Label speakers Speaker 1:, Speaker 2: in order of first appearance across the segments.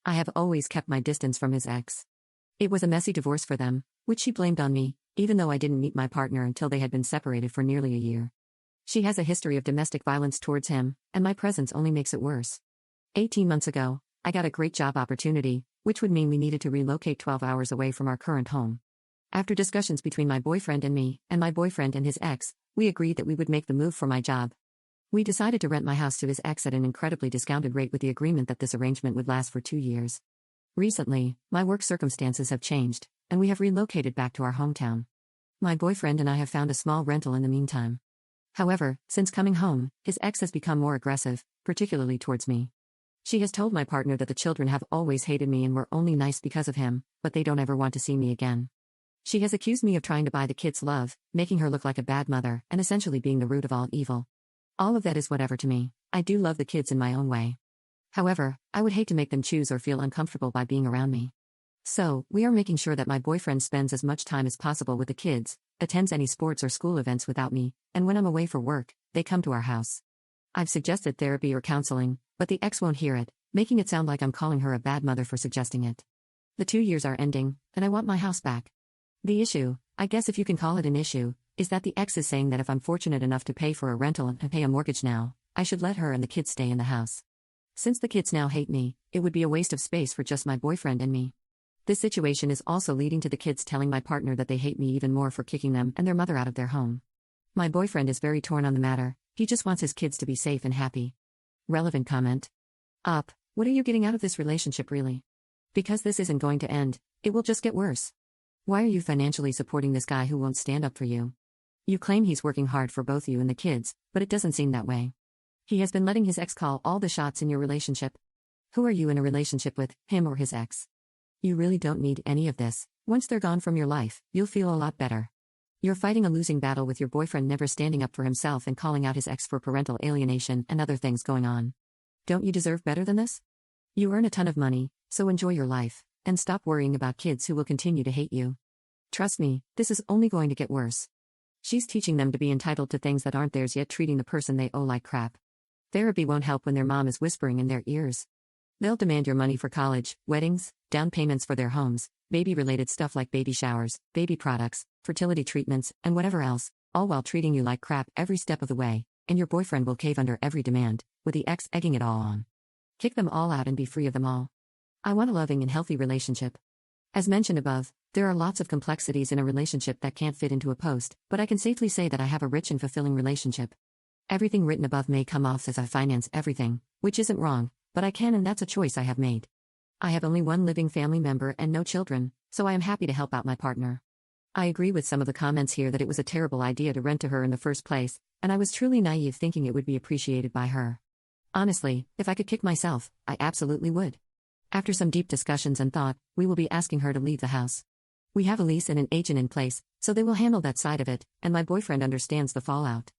Speaker 1: I have always kept my distance from his ex. It was a messy divorce for them, which she blamed on me, even though I didn't meet my partner until they had been separated for nearly a year. She has a history of domestic violence towards him, and my presence only makes it worse. 18 months ago, I got a great job opportunity, which would mean we needed to relocate 12 hours away from our current home. After discussions between my boyfriend and me, and my boyfriend and his ex, we agreed that we would make the move for my job. We decided to rent my house to his ex at an incredibly discounted rate with the agreement that this arrangement would last for 2 years. Recently, my work circumstances have changed, and we have relocated back to our hometown. My boyfriend and I have found a small rental in the meantime. However, since coming home, his ex has become more aggressive, particularly towards me. She has told my partner that the children have always hated me and were only nice because of him, but they don't ever want to see me again. She has accused me of trying to buy the kids' love, making her look like a bad mother, and essentially being the root of all evil. All of that is whatever to me. I do love the kids in my own way. However, I would hate to make them choose or feel uncomfortable by being around me. So, we are making sure that my boyfriend spends as much time as possible with the kids, attends any sports or school events without me, and when I'm away for work, they come to our house. I've suggested therapy or counseling, but the ex won't hear it, making it sound like I'm calling her a bad mother for suggesting it. The 2 years are ending, and I want my house back. The issue, I guess if you can call it an issue, is that the ex is saying that if I'm fortunate enough to pay for a rental and pay a mortgage now, I should let her and the kids stay in the house. Since the kids now hate me, it would be a waste of space for just my boyfriend and me. This situation is also leading to the kids telling my partner that they hate me even more for kicking them and their mother out of their home. My boyfriend is very torn on the matter, he just wants his kids to be safe and happy. Relevant comment. What are you getting out of this relationship really? Because this isn't going to end, it will just get worse. Why are you financially supporting this guy who won't stand up for you? You claim he's working hard for both you and the kids, but it doesn't seem that way. He has been letting his ex call all the shots in your relationship. Who are you in a relationship with, him or his ex? You really don't need any of this. Once they're gone from your life, you'll feel a lot better. You're fighting a losing battle with your boyfriend never standing up for himself and calling out his ex for parental alienation and other things going on. Don't you deserve better than this? You earn a ton of money, so enjoy your life, and stop worrying about kids who will continue to hate you. Trust me, this is only going to get worse. She's teaching them to be entitled to things that aren't theirs yet treating the person they owe like crap. Therapy won't help when their mom is whispering in their ears. They'll demand your money for college, weddings, down payments for their homes, baby-related stuff like baby showers, baby products, fertility treatments, and whatever else, all while treating you like crap every step of the way, and your boyfriend will cave under every demand, with the ex egging it all on. Kick them all out and be free of them all. I want a loving and healthy relationship. As mentioned above, there are lots of complexities in a relationship that can't fit into a post, but I can safely say that I have a rich and fulfilling relationship. Everything written above may come off as I finance everything, which isn't wrong, but I can, and that's a choice I have made. I have only one living family member and no children, so I am happy to help out my partner. I agree with some of the comments here that it was a terrible idea to rent to her in the first place, and I was truly naive thinking it would be appreciated by her. Honestly, if I could kick myself, I absolutely would. After some deep discussions and thought, we will be asking her to leave the house. We have a lease and an agent in place, so they will handle that side of it, and my boyfriend understands the fallout.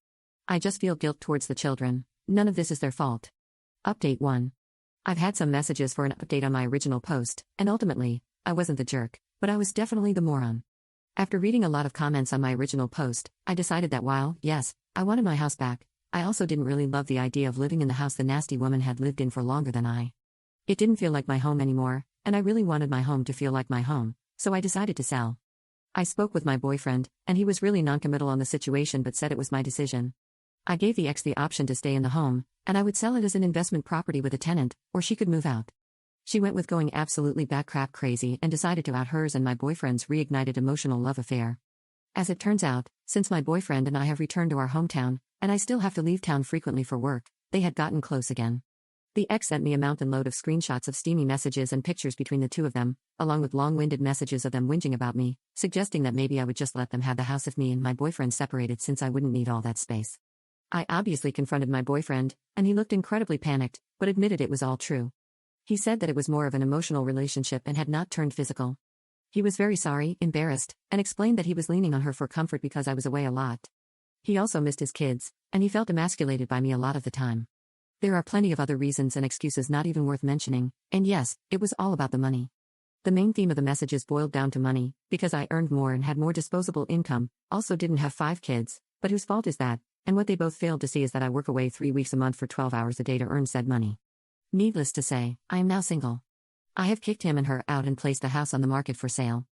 Speaker 1: I just feel guilt towards the children. None of this is their fault. Update 1. I've had some messages for an update on my original post, and ultimately, I wasn't the jerk, but I was definitely the moron. After reading a lot of comments on my original post, I decided that while, yes, I wanted my house back, I also didn't really love the idea of living in the house the nasty woman had lived in for longer than I. It didn't feel like my home anymore, and I really wanted my home to feel like my home, so I decided to sell. I spoke with my boyfriend, and he was really noncommittal on the situation but said it was my decision. I gave the ex the option to stay in the home, and I would sell it as an investment property with a tenant, or she could move out. She went with going absolutely batcrap crazy and decided to out hers and my boyfriend's reignited emotional love affair. As it turns out, since my boyfriend and I have returned to our hometown, and I still have to leave town frequently for work, they had gotten close again. The ex sent me a mountain load of screenshots of steamy messages and pictures between the two of them, along with long-winded messages of them whinging about me, suggesting that maybe I would just let them have the house if me and my boyfriend separated since I wouldn't need all that space. I obviously confronted my boyfriend, and he looked incredibly panicked, but admitted it was all true. He said that it was more of an emotional relationship and had not turned physical. He was very sorry, embarrassed, and explained that he was leaning on her for comfort because I was away a lot. He also missed his kids, and he felt emasculated by me a lot of the time. There are plenty of other reasons and excuses not even worth mentioning, and yes, it was all about the money. The main theme of the messages boiled down to money, because I earned more and had more disposable income, also didn't have 5 kids, but whose fault is that? And what they both failed to see is that I work away 3 weeks a month for 12 hours a day to earn said money. Needless to say, I am now single. I have kicked him and her out and placed the house on the market for sale.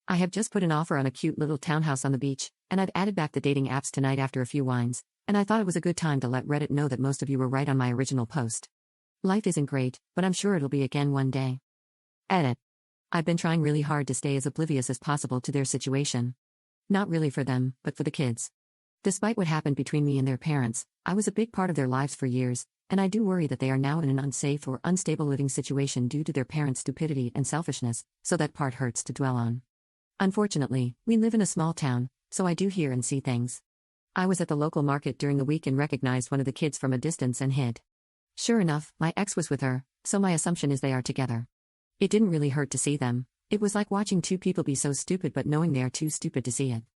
Speaker 1: I have just put an offer on a cute little townhouse on the beach, and I've added back the dating apps tonight after a few wines, and I thought it was a good time to let Reddit know that most of you were right on my original post. Life isn't great, but I'm sure it'll be again one day. Edit. I've been trying really hard to stay as oblivious as possible to their situation. Not really for them, but for the kids. Despite what happened between me and their parents, I was a big part of their lives for years, and I do worry that they are now in an unsafe or unstable living situation due to their parents' stupidity and selfishness, so that part hurts to dwell on. Unfortunately, we live in a small town, so I do hear and see things. I was at the local market during the week and recognized one of the kids from a distance and hid. Sure enough, my ex was with her, so my assumption is they are together. It didn't really hurt to see them. It was like watching two people be so stupid but knowing they are too stupid to see it.